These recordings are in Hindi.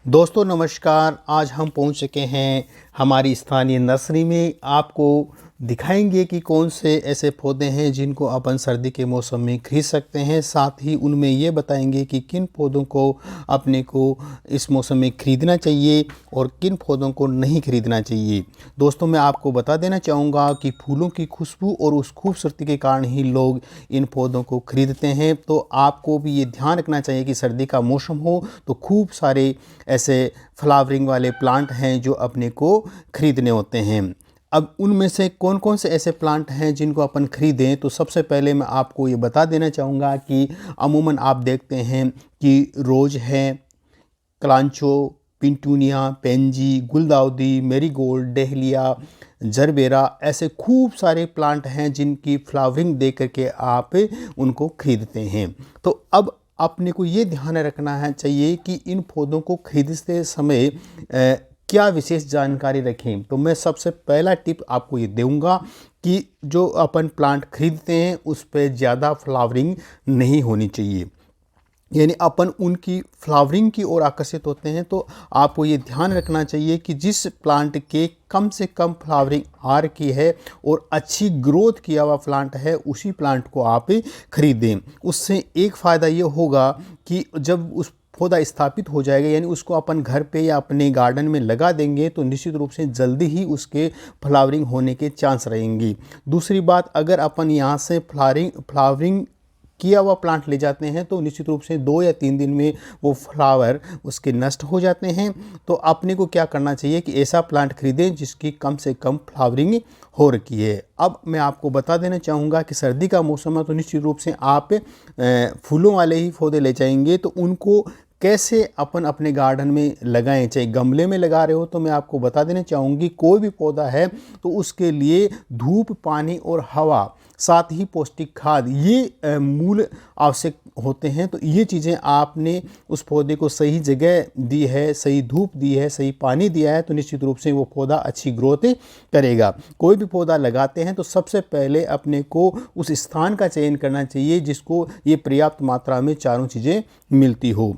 दोस्तों नमस्कार। आज हम पहुंच चुके हैं हमारी स्थानीय नर्सरी में। आपको दिखाएंगे कि कौन से ऐसे पौधे हैं जिनको अपन सर्दी के मौसम में खरीद सकते हैं। साथ ही उनमें ये बताएंगे कि किन पौधों को अपने को इस मौसम में ख़रीदना चाहिए और किन पौधों को नहीं खरीदना चाहिए। दोस्तों मैं आपको बता देना चाहूँगा कि फूलों की खुशबू और उस खूबसूरती के कारण ही लोग इन पौधों को खरीदते हैं। तो आपको भी ये ध्यान रखना चाहिए कि सर्दी का मौसम हो तो खूब सारे ऐसे फ्लावरिंग वाले प्लांट हैं जो अपने को खरीदने होते हैं। अब उनमें से कौन कौन से ऐसे प्लांट हैं जिनको अपन खरीदें, तो सबसे पहले मैं आपको ये बता देना चाहूँगा कि अमूमन आप देखते हैं कि रोज़ है, क्लांचो, पिंटूनिया, पेंजी, गुलदाउदी, मैरीगोल्ड, डहलिया, जरबेरा, ऐसे खूब सारे प्लांट हैं जिनकी फ्लावरिंग देख करके आप उनको खरीदते हैं। तो अब अपने को ये ध्यान रखना है चाहिए कि इन पौधों को खरीदते समय क्या विशेष जानकारी रखें। तो मैं सबसे पहला टिप आपको ये दूंगा कि जो अपन प्लांट खरीदते हैं उस पर ज़्यादा फ्लावरिंग नहीं होनी चाहिए, यानी अपन उनकी फ्लावरिंग की ओर आकर्षित होते हैं। तो आपको ये ध्यान रखना चाहिए कि जिस प्लांट के कम से कम फ्लावरिंग आ रखी है और अच्छी ग्रोथ किया हुआ प्लांट है उसी प्लांट को आप खरीदें। उससे एक फ़ायदा ये होगा कि जब उस पौधा स्थापित हो जाएगा, यानी उसको अपन घर पे या अपने गार्डन में लगा देंगे, तो निश्चित रूप से जल्दी ही उसके फ्लावरिंग होने के चांस रहेंगी। दूसरी बात, अगर अपन यहाँ से फ्लावरिंग किया हुआ प्लांट ले जाते हैं तो निश्चित रूप से 2 या 3 दिन में वो फ्लावर उसके नष्ट हो जाते हैं। तो अपने को क्या करना चाहिए कि ऐसा प्लांट खरीदें जिसकी कम से कम फ्लावरिंग हो रखी है। अब मैं आपको बता देना चाहूँगा कि सर्दी का मौसम है तो निश्चित रूप से आप फूलों वाले ही पौधे ले जाएंगे। तो उनको कैसे अपन अपने गार्डन में लगाएं, चाहे गमले में लगा रहे हो, तो मैं आपको बता देना चाहूँगी कोई भी पौधा है तो उसके लिए धूप, पानी और हवा, साथ ही पौष्टिक खाद, ये मूल आवश्यक होते हैं। तो ये चीज़ें आपने उस पौधे को सही जगह दी है, सही धूप दी है, सही पानी दिया है, तो निश्चित रूप से वो पौधा अच्छी ग्रोथ करेगा। कोई भी पौधा लगाते हैं तो सबसे पहले अपने को उस स्थान का चयन करना चाहिए जिसको ये पर्याप्त मात्रा में चारों चीज़ें मिलती हो।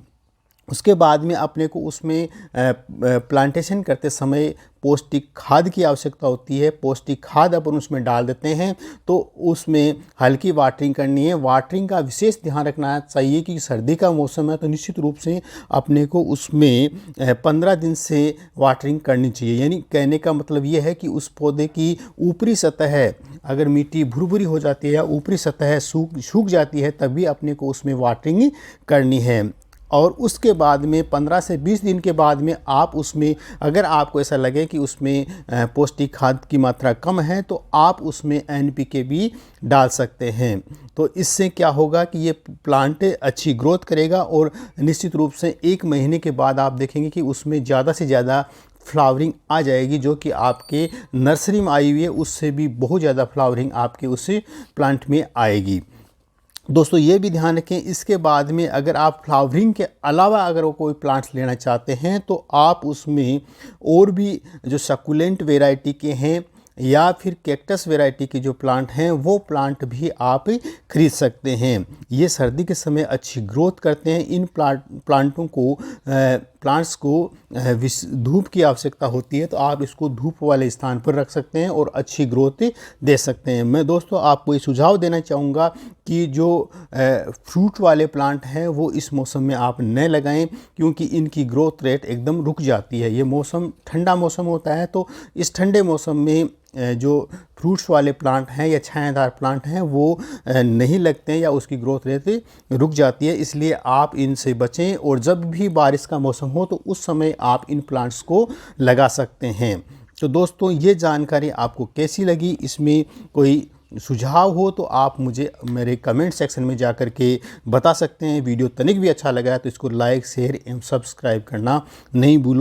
उसके बाद में अपने को उसमें प्लांटेशन करते समय पौष्टिक खाद की आवश्यकता होती है। पौष्टिक खाद अपन उसमें डाल देते हैं तो उसमें हल्की वाटरिंग करनी है। वाटरिंग का विशेष ध्यान रखना चाहिए कि सर्दी का मौसम है तो निश्चित रूप से अपने को उसमें 15 दिन से वाटरिंग करनी चाहिए। यानी कहने का मतलब ये है कि उस पौधे की ऊपरी सतह अगर मिट्टी भुरभुरी हो जाती है या ऊपरी सतह सूख जाती है तभी अपने को उसमें वाटरिंग करनी है। और उसके बाद में 15 से 20 दिन के बाद में आप उसमें, अगर आपको ऐसा लगे कि उसमें पौष्टिक खाद की मात्रा कम है तो आप उसमें NPK भी डाल सकते हैं। तो इससे क्या होगा कि ये प्लांट अच्छी ग्रोथ करेगा और निश्चित रूप से 1 महीने के बाद आप देखेंगे कि उसमें ज़्यादा से ज़्यादा फ्लावरिंग आ जाएगी, जो कि आपके नर्सरी में आई हुई है उससे भी बहुत ज़्यादा फ्लावरिंग आपके उस प्लांट में आएगी। दोस्तों ये भी ध्यान रखें, इसके बाद में अगर आप फ्लावरिंग के अलावा अगर वो कोई प्लांट्स लेना चाहते हैं तो आप उसमें और भी जो सकुलेंट वैरायटी के हैं या फिर कैक्टस वैरायटी के जो प्लांट हैं वो प्लांट भी आप खरीद सकते हैं। ये सर्दी के समय अच्छी ग्रोथ करते हैं। इन प्लांट्स को धूप की आवश्यकता होती है तो आप इसको धूप वाले स्थान पर रख सकते हैं और अच्छी ग्रोथ दे सकते हैं। मैं दोस्तों आपको ये सुझाव देना चाहूँगा कि जो फ्रूट वाले प्लांट हैं वो इस मौसम में आप न लगाएं, क्योंकि इनकी ग्रोथ रेट एकदम रुक जाती है। ये मौसम ठंडा मौसम होता है तो इस ठंडे मौसम में जो फ्रूट्स वाले प्लांट हैं या छायादार प्लांट हैं वो नहीं लगते हैं या उसकी ग्रोथ रेट रुक जाती है। इसलिए आप इनसे बचें और जब भी बारिश का मौसम हो तो उस समय आप इन प्लांट्स को लगा सकते हैं। तो दोस्तों ये जानकारी आपको कैसी लगी, इसमें कोई सुझाव हो तो आप मुझे मेरे कमेंट सेक्शन में जाकर के बता सकते हैं। वीडियो तनिक भी अच्छा लगा है तो इसको लाइक, शेयर एवं सब्सक्राइब करना नहीं भूलो।